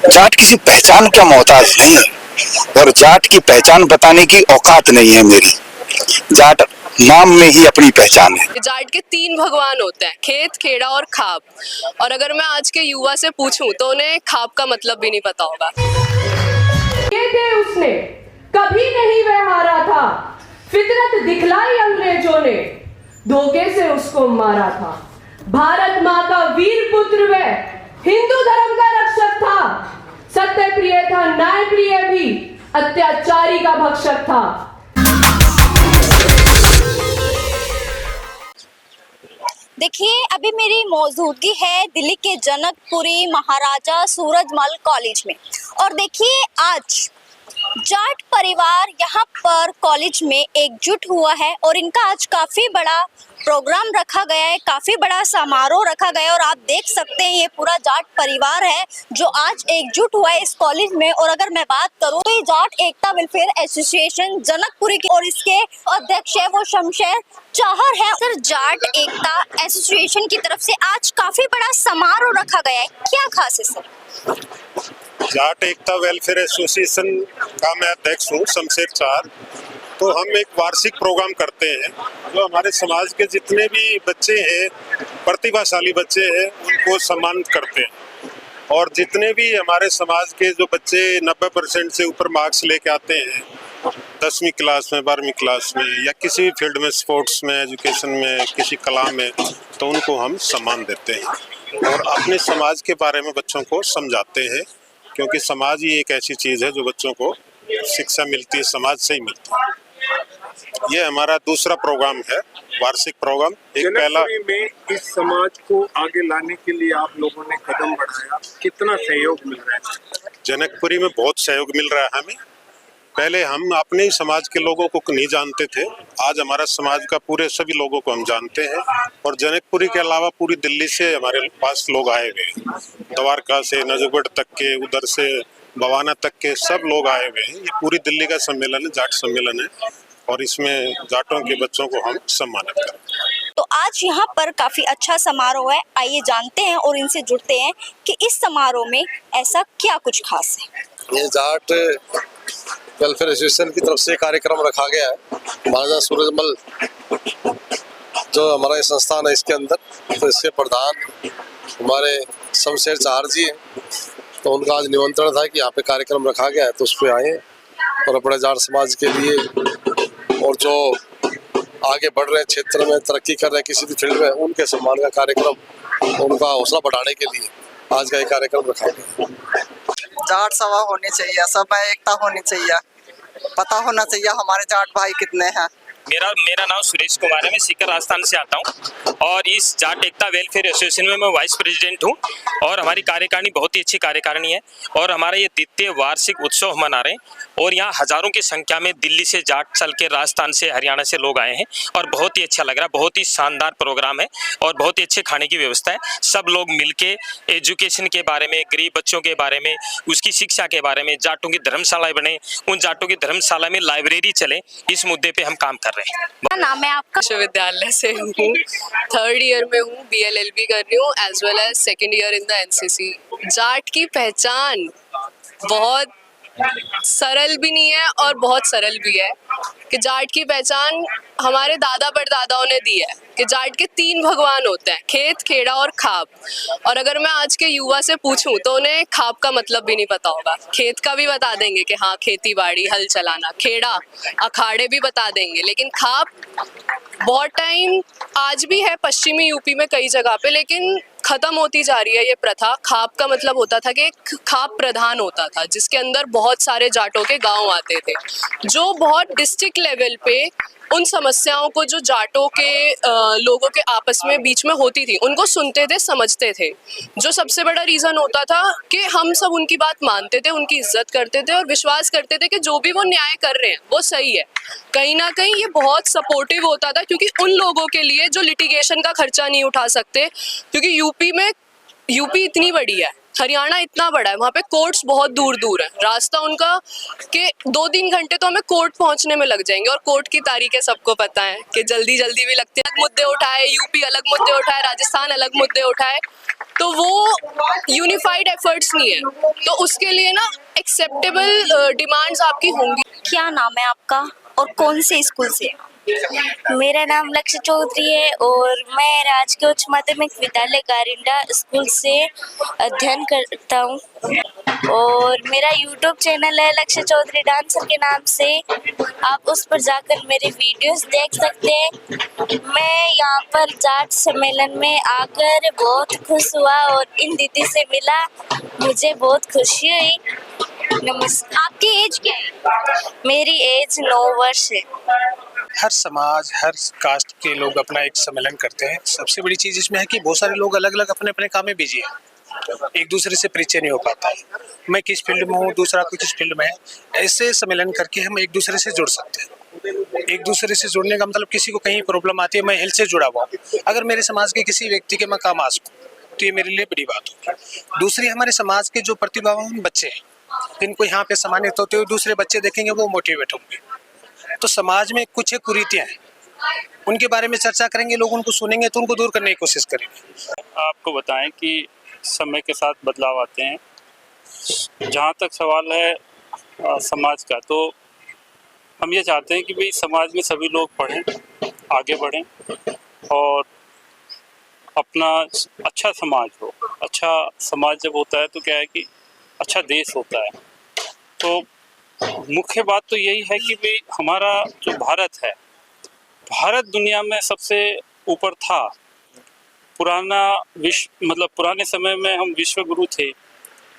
जाट किसी पहचान का मोहताज नहीं है और जाट की पहचान बताने की औकात नहीं है मेरी। जाट नाम में ही अपनी पहचान है। जाट के 3 भगवान होते हैं, खेत, खेड़ा और खाप। और अगर मैं आज के युवा से पूछूं तो उन्हें खाप का मतलब भी नहीं पता होगा। उसने कभी नहीं वह हारा था, फितरत दिखलाई अंग्रेजों ने, धोखे से उसको मारा था। भारत माँ का वीर पुत्र वह हिंदू धर्म का रक्षक था, सत्य प्रिय था, न्याय प्रिय भी, अत्याचारी का भक्षक था। देखिए, अभी मेरी मौजूदगी है दिल्ली के जनकपुरी महाराजा सूरजमल कॉलेज में। और देखिए, आज जाट परिवार यहाँ पर कॉलेज में एकजुट हुआ है और इनका आज काफ़ी बड़ा प्रोग्राम रखा गया है, काफ़ी बड़ा समारोह रखा गया है। और आप देख सकते हैं ये पूरा जाट परिवार है जो आज एकजुट हुआ है इस कॉलेज में। और अगर मैं बात करूँ तो ये जाट एकता वेलफेयर एसोसिएशन जनकपुरी की और इसके अध्यक्ष है वो शमशेर चाहर है। सर, जाट एकता एसोसिएशन की तरफ से आज काफ़ी बड़ा समारोह रखा गया है, क्या खास है सर? जाट एकता वेलफेयर एसोसिएशन का मैं अध्यक्ष हूँ, शमशेर चाहर। तो हम एक वार्षिक प्रोग्राम करते हैं जो हमारे समाज के जितने भी बच्चे हैं, प्रतिभाशाली बच्चे हैं, उनको सम्मानित करते हैं। और जितने भी हमारे समाज के जो बच्चे 90% से ऊपर मार्क्स लेके आते हैं 10वीं क्लास में, 12वीं क्लास में या किसी भी फील्ड में, स्पोर्ट्स में, एजुकेशन में, किसी कला में, तो उनको हम सम्मान देते हैं और अपने समाज के बारे में बच्चों को समझाते हैं। क्योंकि समाज ही एक ऐसी चीज़ है जो बच्चों को शिक्षा मिलती है, समाज से ही मिलती है। ये हमारा दूसरा प्रोग्राम है, वार्षिक प्रोग्राम। एक पहला में इस समाज को आगे लाने के लिए आप लोगों ने कदम बढ़ाया, कितना सहयोग मिल रहा है? जनकपुरी में बहुत सहयोग मिल रहा है हमें। पहले हम अपने ही समाज के लोगों को नहीं जानते थे, आज हमारा समाज का पूरे सभी लोगों को हम जानते हैं। और जनकपुरी के अलावा पूरी दिल्ली से हमारे पास लोग आए हुए हैं, द्वारका से नजफगढ़ तक के, उधर से बवाना तक के सब लोग आए हुए हैं। ये पूरी दिल्ली का सम्मेलन है, जाट सम्मेलन है और इसमें जाटों के बच्चों को हम सम्मानित करते हैं। तो आज यहाँ पर काफी अच्छा समारोह है, आइए जानते हैं और इनसे जुड़ते हैं कि इस समारोह में ऐसा क्या कुछ खास है। ये जाट वेलफेयर एसोसिएशन की तरफ से कार्यक्रम रखा गया है। महाराजा सूरजमल जो हमारा ये संस्थान है इसके अंदर, तो इसके प्रधान हमारे शमशेर चाहर जी हैं। तो उनका आज निमंत्रण था कि यहाँ पे कार्यक्रम रखा गया है, तो उस पर आए और अपने जाट समाज के लिए और जो आगे बढ़ रहे क्षेत्र में तरक्की कर रहे हैं किसी भी फील्ड में, उनके सम्मान का कार्यक्रम, उनका हौसला बढ़ाने के लिए आज का ये कार्यक्रम रखा गया। जाट सभा होनी चाहिए, सब एकता होनी चाहिए, पता होना चाहिए हमारे जाट भाई कितने हैं। मेरा नाम सुरेश कुमार है, मैं सीकर राजस्थान से आता हूँ और इस जाट एकता वेलफेयर एसोसिएशन में मैं वाइस प्रेसिडेंट हूँ। और हमारी कार्यकारिणी बहुत ही अच्छी कार्यकारिणी है और हमारा ये द्वितीय वार्षिक उत्सव मना रहे हैं। और यहाँ हजारों की संख्या में दिल्ली से जाट चल के राजस्थान से, हरियाणा से लोग आए हैं और बहुत ही अच्छा लग रहा है। बहुत ही शानदार प्रोग्राम है और बहुत ही अच्छे खाने की व्यवस्था है। सब लोग मिलके एजुकेशन के बारे में, गरीब बच्चों के बारे में, उसकी शिक्षा के बारे में, जाटों की धर्मशालाएं बने, उन जाटों की धर्मशाला में लाइब्रेरी चले, इस मुद्दे पे हम काम कर रहे हैं। क्या नाम है आपका? विश्वविद्यालय से हूँ, 3rd ईयर में हूँ, BLLB कर रही हूँ as well as 2nd year in the NCC। Jat की पहचान बहुत सरल भी नहीं है और बहुत सरल भी है कि जाट की पहचान हमारे दादा परदादाओं ने दी है कि जाट के 3 भगवान होते हैं, खेत, खेड़ा और खाप। और अगर मैं आज के युवा से पूछूं तो उन्हें खाप का मतलब भी नहीं पता होगा। खेत का भी बता देंगे कि हाँ खेती बाड़ी, हल चलाना, खेड़ा अखाड़े भी बता देंगे, लेकिन खाप बहुत टाइम आज भी है पश्चिमी यूपी में कई जगह पे, लेकिन खत्म होती जा रही है ये प्रथा। खाप का मतलब होता था कि एक खाप प्रधान होता था जिसके अंदर बहुत सारे जाटों के गांव आते थे, जो बहुत डिस्ट्रिक्ट लेवल पे उन समस्याओं को जो जाटों के लोगों के आपस में बीच में होती थी उनको सुनते थे, समझते थे। जो सबसे बड़ा रीज़न होता था कि हम सब उनकी बात मानते थे, उनकी इज्जत करते थे और विश्वास करते थे कि जो भी वो न्याय कर रहे हैं वो सही है। कहीं ना कहीं ये बहुत सपोर्टिव होता था क्योंकि उन लोगों के लिए जो लिटिगेशन का खर्चा नहीं उठा सकते, क्योंकि यूपी इतनी बड़ी है हरियाणा इतना बड़ा है, वहाँ पे कोर्ट्स बहुत दूर दूर है, रास्ता उनका कि 2-3 घंटे तो हमें कोर्ट पहुंचने में लग जाएंगे। और कोर्ट की तारीखें सबको पता है कि जल्दी जल्दी भी लगती है। अलग मुद्दे उठाए, यूपी अलग मुद्दे उठाए, राजस्थान अलग मुद्दे उठाए, तो वो यूनिफाइड एफर्ट्स नहीं है। तो उसके लिए ना एक्सेप्टेबल डिमांड्स आपकी होंगी। क्या नाम है आपका और कौन से स्कूल से? मेरा नाम लक्ष्य चौधरी है और मैं राजकीय उच्च माध्यमिक विद्यालय गारिंडा स्कूल से अध्ययन करता हूँ और मेरा यूट्यूब चैनल है लक्ष्य चौधरी डांसर के नाम से। आप उस पर जाकर मेरे वीडियोस देख सकते हैं। मैं यहाँ पर जाट सम्मेलन में आकर बहुत खुश हुआ और इन दीदी से मिला, मुझे बहुत खुशी हुई। नमस्कार। आपकी एज क्या है? मेरी एज 9 वर्ष है। हर समाज, हर कास्ट के लोग अपना एक सम्मेलन करते हैं। सबसे बड़ी चीज़ इसमें है कि बहुत सारे लोग अलग अलग अपने अपने काम में बिजी हैं, एक दूसरे से परिचय नहीं हो पाता है। मैं किस फील्ड में हूँ, दूसरा कोई किस फील्ड में है। ऐसे सम्मेलन करके हम एक दूसरे से जुड़ सकते हैं। एक दूसरे से जुड़ने का मतलब किसी को कहीं प्रॉब्लम आती है, मैं हेल्थ से जुड़ा हुआ हूँ, अगर मेरे समाज के किसी व्यक्ति के मैं काम आ सकूँ तो ये मेरे लिए बड़ी बात होगी। दूसरी, हमारे समाज के जो प्रतिभावान बच्चे हैं जिनको यहाँ पे सम्मानित होते हुए दूसरे बच्चे देखेंगे, वो मोटिवेट होंगे। तो समाज में कुछ एक कुरीतियाँ हैं, उनके बारे में चर्चा करेंगे, लोग उनको सुनेंगे तो उनको दूर करने की कोशिश करेंगे। आपको बताएं कि समय के साथ बदलाव आते हैं। जहाँ तक सवाल है समाज का, तो हम ये चाहते हैं कि भाई समाज में सभी लोग पढ़ें, आगे बढ़ें और अपना अच्छा समाज हो। अच्छा समाज जब होता है तो क्या है कि अच्छा देश होता है। तो मुख्य बात तो यही है कि भाई हमारा जो भारत है, भारत दुनिया में सबसे ऊपर था। पुराना विश्व, मतलब पुराने समय में हम विश्व गुरु थे,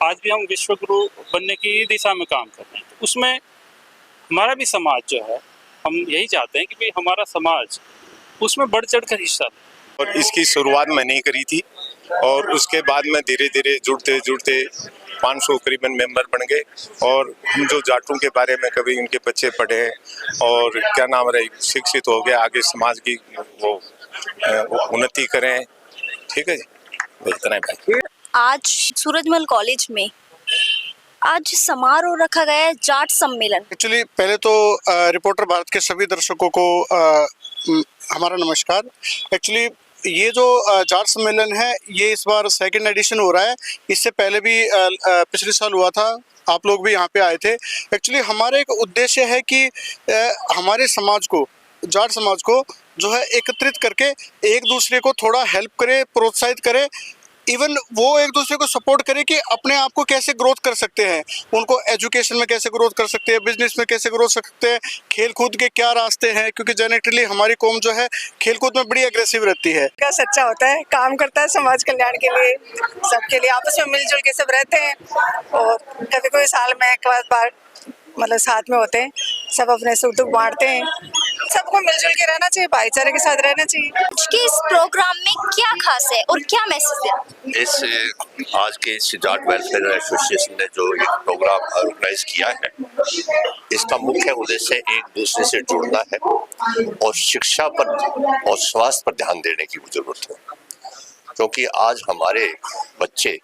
आज भी हम विश्व गुरु बनने की दिशा में काम कर रहे हैं। तो उसमें हमारा भी समाज जो है, हम यही चाहते हैं कि भाई हमारा समाज उसमें बढ़ चढ़ कर हिस्सा ले। और इसकी शुरुआत मैंने ही करी थी और उसके बाद में धीरे धीरे जुड़ते जुड़ते 500 करीबन मेंबर बन गए। और हम जो जाटों के बारे में कभी उनके बच्चे पढ़े और क्या नाम रहे, शिक्षित हो गए, आगे समाज की वो उन्नति करें। ठीक है जी, इतना ही भाई। आज सूरजमल कॉलेज में आज समारोह रखा गया है जाट सम्मेलन। एक्चुअली पहले तो रिपोर्टर भारत के सभी दर्शकों को हमारा नमस्कार। एक्चुअली ये जो जाट सम्मेलन है, ये इस बार 2nd एडिशन हो रहा है। इससे पहले भी पिछले साल हुआ था, आप लोग भी यहाँ पे आए थे। एक्चुअली हमारा एक उद्देश्य है कि हमारे समाज को, जाट समाज को जो है एकत्रित करके एक दूसरे को थोड़ा हेल्प करे, प्रोत्साहित करे, इवन वो एक दूसरे को सपोर्ट करे कि अपने आप को कैसे ग्रोथ कर सकते हैं, उनको एजुकेशन में कैसे ग्रोथ कर सकते हैं, बिजनेस में कैसे ग्रोथ सकते हैं, खेल कूद के क्या रास्ते हैं, क्योंकि जेनेटिकली हमारी कौम जो है खेल कूद में बड़ी एग्रेसिव रहती है। का सच्चा होता है, काम करता है समाज कल्याण के लिए, सबके लिए आपस में मिलजुल के सब रहते हैं। और कभी कोई साल में एक बार मतलब साथ में होते हैं, सब अपने सुख दुख बांटते हैं। सबको मिलजुल के रहना चाहिए, भाईचारे के साथ रहना चाहिए। आज के इस प्रोग्राम में क्या खास है और क्या मैसेज है? आज के इस जाट वेलफेयर एसोसिएशन ने जो एक प्रोग्राम ऑर्गेनाइज किया है, इसका मुख्य उद्देश्य एक दूसरे से जुड़ना है और शिक्षा पर और स्वास्थ्य पर ध्यान देने की जरूरत है। क्योंकि आज हमारे बच्चे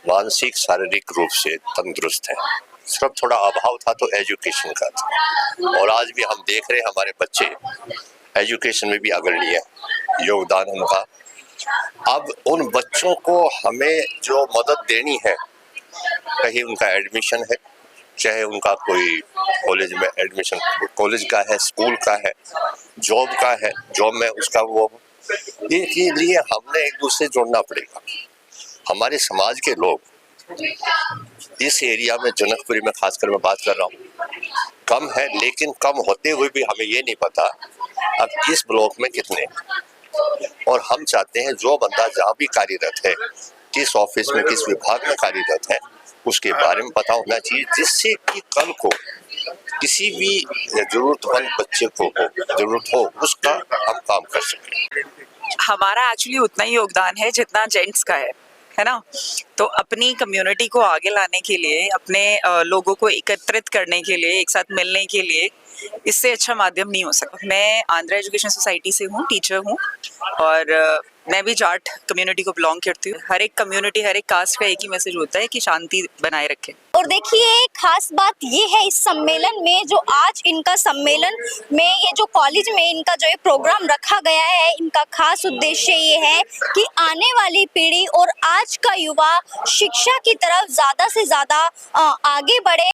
मानसिक शारीरिक रूप से तंदुरुस्त हैं, सिर्फ थोड़ा अभाव था तो एजुकेशन का था। और आज भी हम देख रहे हैं हमारे बच्चे एजुकेशन में भी अग्रणी है, योगदान उनका। अब उन बच्चों को हमें जो मदद देनी है, कहीं उनका एडमिशन है, चाहे उनका कोई कॉलेज में एडमिशन, कॉलेज का है, स्कूल का है, जॉब का है, जॉब में उसका वो, इसके लिए हमने एक दूसरे से जुड़ना पड़ेगा। हमारे समाज के लोग इस एरिया में, जनकपुरी में खासकर मैं बात कर रहा हूँ, कम है, लेकिन कम होते हुए भी हमें ये नहीं पता अब इस ब्लॉक में कितने। और हम चाहते हैं जो बंदा जहाँ भी कार्यरत है, किस ऑफिस में, किस विभाग में कार्यरत है, उसके बारे में पता होना चाहिए, जिससे कि कल को किसी भी जरूरतमंद बच्चे को जरूरत हो, उसका हम काम कर सकें। हमारा एक्चुअली उतना ही योगदान है जितना जेंट्स का है ना। तो अपनी कम्युनिटी को आगे लाने के लिए, अपने लोगों को एकत्रित करने के लिए, एक साथ मिलने के लिए इससे अच्छा माध्यम नहीं हो सकता। मैं आंध्रा एजुकेशन सोसाइटी से हूँ, टीचर हूँ, और मैं भी जाट कम्युनिटी को बिलोंग करती हूँ। हर एक कम्युनिटी, हर एक कास्ट का एक ही मैसेज होता है कि शांति बनाए रखें। और देखिए खास बात ये है इस सम्मेलन में, जो आज इनका सम्मेलन में ये जो कॉलेज में इनका जो ये प्रोग्राम रखा गया है, इनका खास उद्देश्य ये है कि आने वाली पीढ़ी और आज का युवा शिक्षा की तरफ ज़्यादा से ज़्यादा आगे बढ़े।